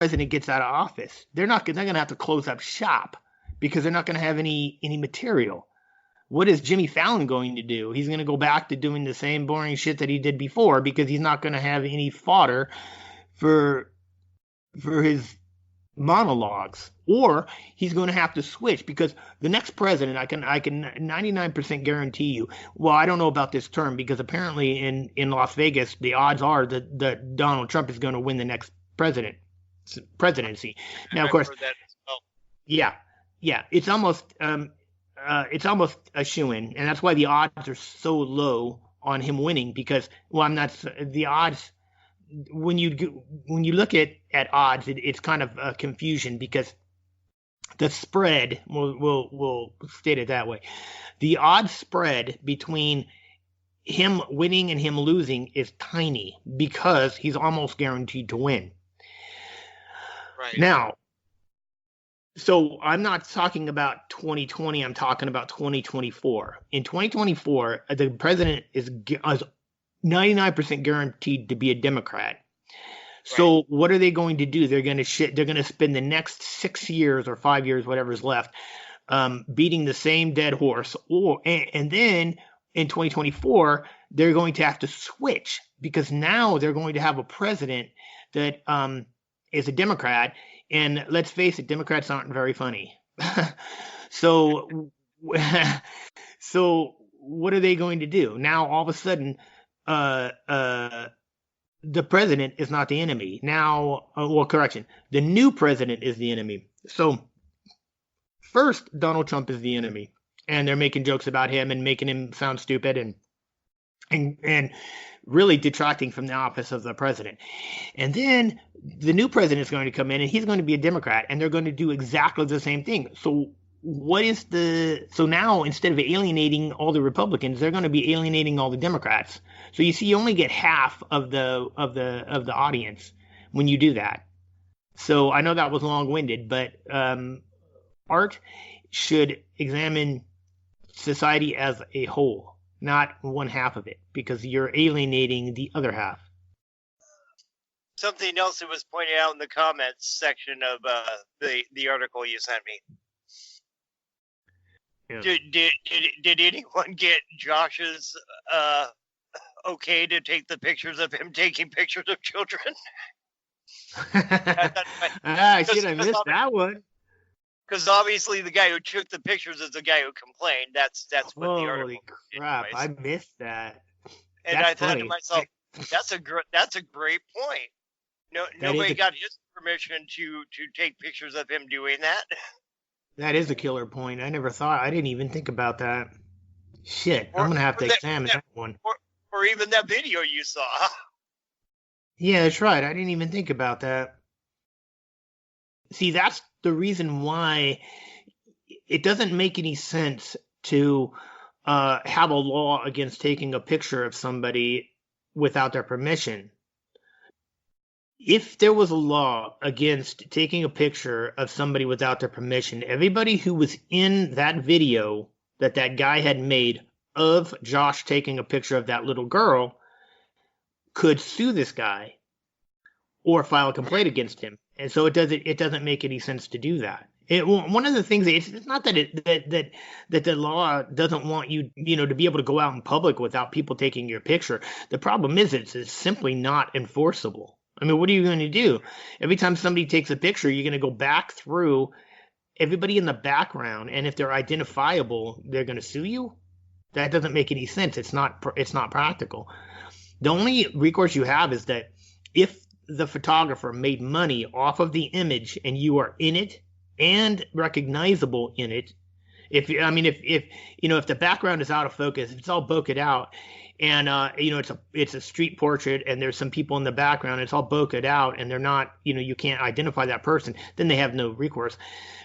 president gets out of office, they're going to have to close up shop because they're not going to have any material. What is Jimmy Fallon going to do? He's going to go back to doing the same boring shit that he did before because he's not going to have any fodder for his monologues, or he's going to have to switch because the next president, I can 99% guarantee you. Well, I don't know about this term because apparently in Las Vegas the odds are that Donald Trump is going to win the next presidency. Now, of course, I've heard that as well. yeah, it's almost a shoo-in, and that's why the odds are so low on him winning because, well, I'm not the odds. When you look at odds, it's kind of a confusion because the spread, we'll state it that way, the odds spread between him winning and him losing is tiny because he's almost guaranteed to win. Right. Now, so I'm not talking about 2020. I'm talking about 2024. In 2024, the president is 99% guaranteed to be a Democrat. So right. What are they going to do? They're going to spend the next 6 years or 5 years, whatever's left, beating the same dead horse. And then in 2024, they're going to have to switch because now they're going to have a president that is a Democrat. And let's face it, Democrats aren't very funny. So what are they going to do? Now, all of a sudden, the president is not the enemy. Now, the new president is the enemy. So first, Donald Trump is the enemy. And they're making jokes about him and making him sound stupid and really detracting from the office of the president. And then the new president is going to come in and he's going to be a Democrat and they're going to do exactly the same thing. So now instead of alienating all the Republicans, they're going to be alienating all the Democrats. So you see, you only get half of the audience when you do that. So I know that was long-winded, but art should examine society as a whole, not one half of it, because you're alienating the other half. Something else that was pointed out in the comments section of the article you sent me. Yeah. Did anyone get Josh's okay to take the pictures of him taking pictures of children? I missed that one. Because obviously the guy who took the pictures is the guy who complained. That's what the article. Holy crap! Anyways. I missed that. And I thought to myself, that's a great point. Nobody got his permission to take pictures of him doing that. That is a killer point. I never thought. I didn't even think about that. Shit, I'm gonna have to examine that one. Or even that video you saw. Yeah, that's right. I didn't even think about that. See, that's the reason why it doesn't make any sense to have a law against taking a picture of somebody without their permission. If there was a law against taking a picture of somebody without their permission, everybody who was in that video that guy had made of Josh taking a picture of that little girl could sue this guy or file a complaint against him. And so it doesn't make any sense to do that. One of the things, it's not that the law doesn't want you to be able to go out in public without people taking your picture. The problem is it's simply not enforceable. I mean, what are you going to do? Every time somebody takes a picture, you're going to go back through everybody in the background, and if they're identifiable, they're going to sue you? That doesn't make any sense. It's not practical. The only recourse you have is that if the photographer made money off of the image and you are in it and recognizable in it, if the background is out of focus, if it's all bokeh out, and it's a street portrait and there's some people in the background, it's all bokeh out and they're not, you can't identify that person, then they have no recourse.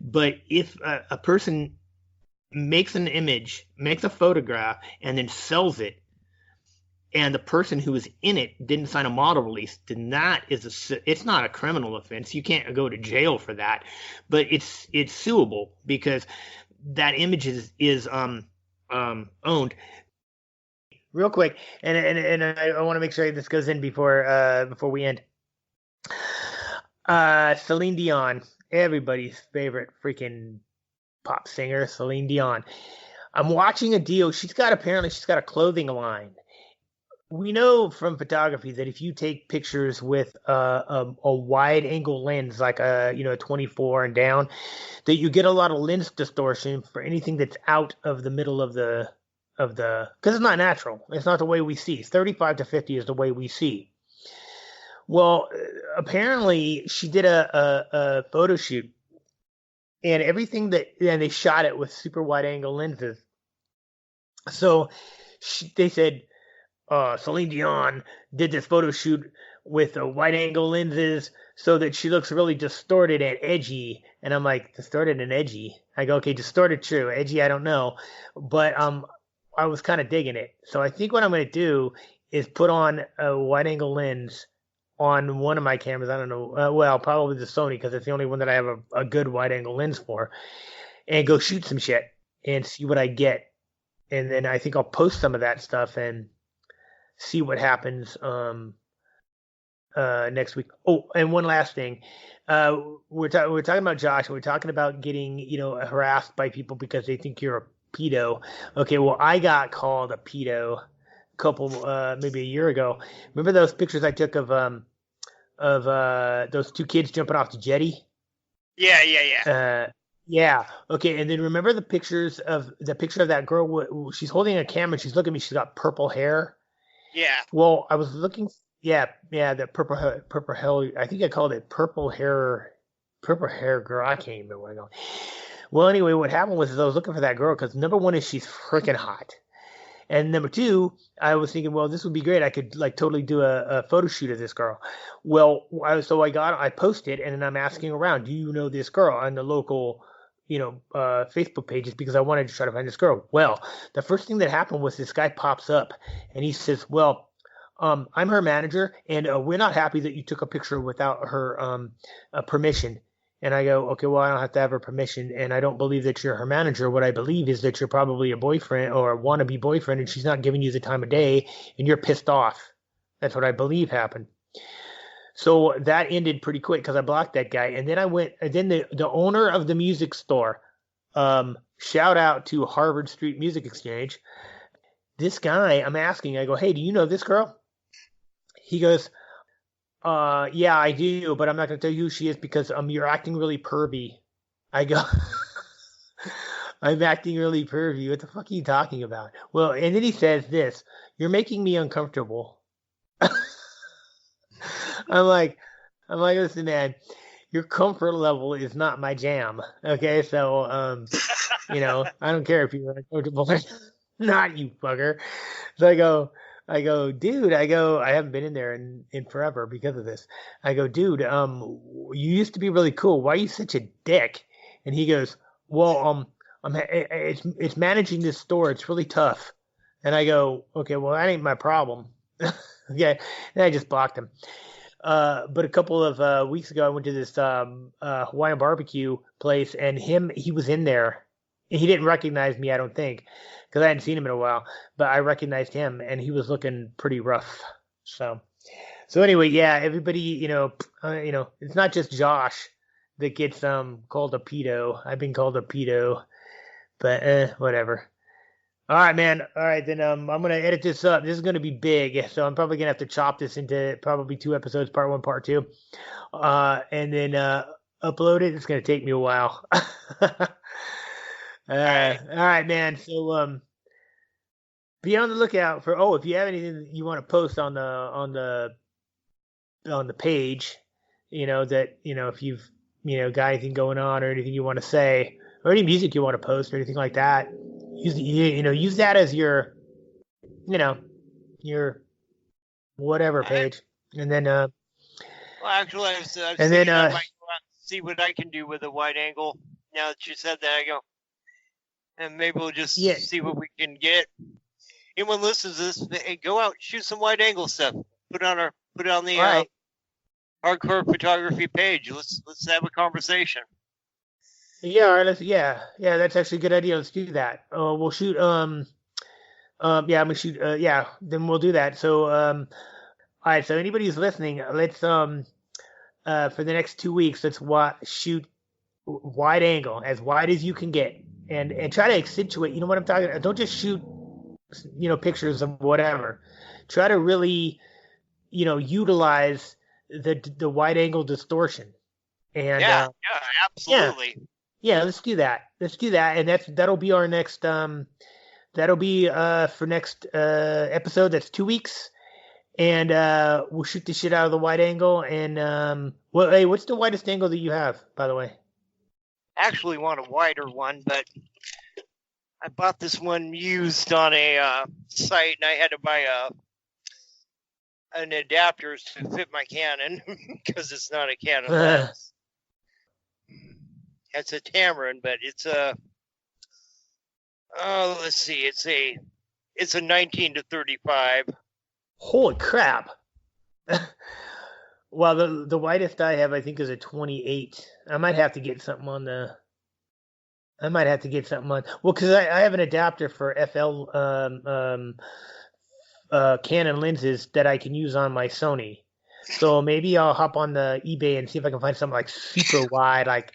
But if a person makes an image, makes a photograph, and then sells it, and the person who was in it didn't sign a model release, then it's not a criminal offense. You can't go to jail for that, but it's suable because that image is owned. Real quick, and I want to make sure this goes in before we end. Celine Dion, everybody's favorite freaking pop singer, Celine Dion. I'm watching a deal. She's got a clothing line. We know from photography that if you take pictures with a wide angle lens, like a 24 and down, that you get a lot of lens distortion for anything that's out of the middle of the because it's not natural. It's not the way we see. 35 to 50 is the way we see. Well, apparently she did a photo shoot, and they shot it with super wide angle lenses. So they said Celine Dion did this photo shoot with wide angle lenses so that she looks really distorted and edgy. And I'm like, distorted and edgy? I go, okay, distorted, true. Edgy, I don't know. But I was kind of digging it. So I think what I'm going to do is put on a wide angle lens on one of my cameras. I don't know. Well, probably the Sony, because it's the only one that I have a good wide angle lens for, and go shoot some shit and see what I get. And then I think I'll post some of that stuff and see what happens next week. Oh, and one last thing. We're talking about Josh, and we're talking about getting, harassed by people because they think you're a pedo. Okay, well, I got called a pedo a couple, maybe a year ago. Remember those pictures I took of those two kids jumping off the jetty? Yeah. Yeah. Okay. And then remember the picture of that girl. She's holding a camera. She's looking at me. She's got purple hair. Yeah. Well, I was looking. Yeah. That purple hair. I think I called it purple hair girl. I can't remember what I called. Well, anyway, what happened was I was looking for that girl because number one is she's freaking hot. And number two, I was thinking, well, this would be great. I could totally do a photo shoot of this girl. Well, I posted, and then I'm asking around, do you know this girl on the local, Facebook pages, because I wanted to try to find this girl. Well, the first thing that happened was this guy pops up and he says, well, I'm her manager, and we're not happy that you took a picture without her permission. And I go, okay, well, I don't have to have her permission, and I don't believe that you're her manager. What I believe is that you're probably a boyfriend or a wannabe boyfriend, and she's not giving you the time of day, and you're pissed off. That's what I believe happened. So that ended pretty quick because I blocked that guy. And then the owner of the music store, shout out to Harvard Street Music Exchange. This guy, I'm asking, I go, hey, do you know this girl? He goes, yeah, I do, but I'm not going to tell you who she is because you're acting really pervy. I go, I'm acting really pervy. What the fuck are you talking about? Well, and then he says this, you're making me uncomfortable. I'm like, listen, man, your comfort level is not my jam. Okay, so I don't care if you're uncomfortable. Not you fucker. So I go, dude, I haven't been in there in forever because of this. I go, dude, you used to be really cool. Why are you such a dick? And he goes, well, it's managing this store. It's really tough. And I go, okay, well, that ain't my problem. Okay. And I just blocked him. But a couple of weeks ago, I went to this Hawaiian barbecue place, and he was in there. He didn't recognize me, I don't think, because I hadn't seen him in a while. But I recognized him, and he was looking pretty rough. So anyway, yeah, everybody, it's not just Josh that gets called a pedo. I've been called a pedo, but whatever. All right, man. All right, then I'm going to edit this up. This is going to be big, so I'm probably going to have to chop this into probably 2 episodes, part 1, part 2, and then upload it. It's going to take me a while. All right, man. So be on the lookout for. Oh, if you have anything that you want to post on the page, if you've got anything going on or anything you want to say or any music you want to post or anything like that. Use that as your whatever page, and then well, actually, I was I might go out and see what I can do with a wide angle. Now that you said that, I go, and maybe we'll just see what we can get. Anyone listens to this, hey, go out, shoot some wide angle stuff. Put it on the hardcore photography page. Let's have a conversation. Yeah, all right, that's actually a good idea. Let's do that. We'll shoot. I'm gonna shoot. Then we'll do that. So, all right. So anybody who's listening, let's for the next 2 weeks, let's shoot wide angle, as wide as you can get, and try to accentuate. You know what I'm talking about? Don't just shoot, pictures of whatever. Try to really, utilize the wide angle distortion. And absolutely. Yeah, let's do that. And that'll be our next. That'll be for next episode. That's 2 weeks. And we'll shoot the shit out of the wide angle. And hey, what's the widest angle that you have, by the way? Actually want a wider one, but I bought this one used on a site, and I had to buy an adapter to fit my Canon because it's not a Canon lens. It's a Tamron, but it's a let's see, it's a 19-35. Holy crap! Well, the widest I have, I think, is a 28. I might have to get something on. Well, because I have an adapter for FL Canon lenses that I can use on my Sony. So maybe I'll hop on the eBay and see if I can find something like super wide, like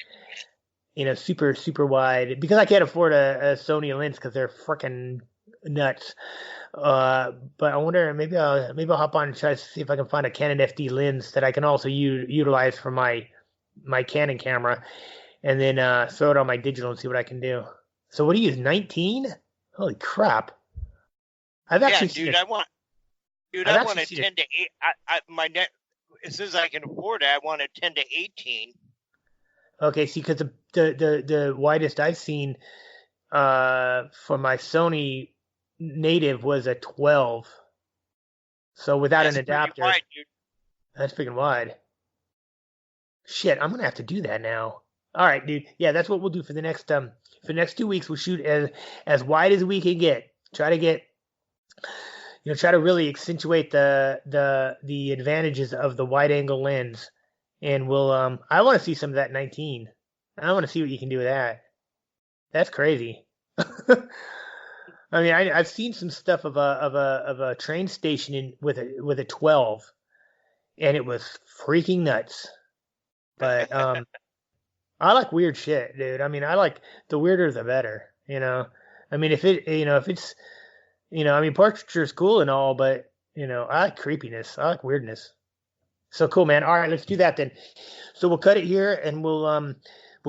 super wide, because I can't afford a Sony lens because they're freaking nuts. But I wonder, maybe I'll hop on and try to see if I can find a Canon FD lens that I can also utilize for my Canon camera, and then throw it on my digital and see what I can do. So what do you use? 19? Holy crap! I've actually I want a 10 to 8. My net, as soon as I can afford it, I want a 10 to 18. Okay, see, because the widest I've seen for my Sony native was a 12. So without an adapter, wide, that's freaking wide. Shit, I'm gonna have to do that now. All right, dude. Yeah, that's what we'll do for the next 2 weeks. We'll shoot as wide as we can get. Try to really accentuate the advantages of the wide angle lens. And we'll I want to see some of that 19. I want to see what you can do with that. That's crazy. I mean, I've seen some stuff of a train station with a 12, and it was freaking nuts. But I like weird shit, dude. I mean, I like the weirder the better. I mean, if it's I mean, portraiture is cool and all, but I like creepiness. I like weirdness. So cool, man. All right, let's do that then. So we'll cut it here, and we'll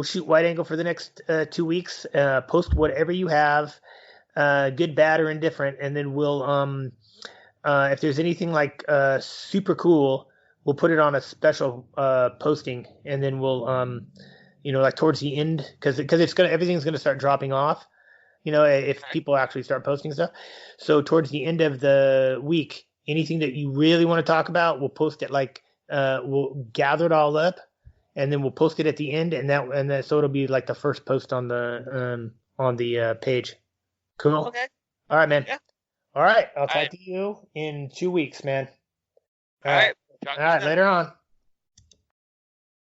shoot wide angle for the next 2 weeks. Post whatever you have, good, bad, or indifferent, and then we'll if there's anything like super cool, we'll put it on a special posting, and then we'll like towards the end, because everything's gonna start dropping off. If people actually start posting stuff. So towards the end of the week, anything that you really want to talk about, we'll post it we'll gather it all up, and then we'll post it at the end, so it'll be like the first post on the page. Cool. Okay. All right, man. Yeah. All right. I'll talk to you in 2 weeks, man. All right. All right. Later on.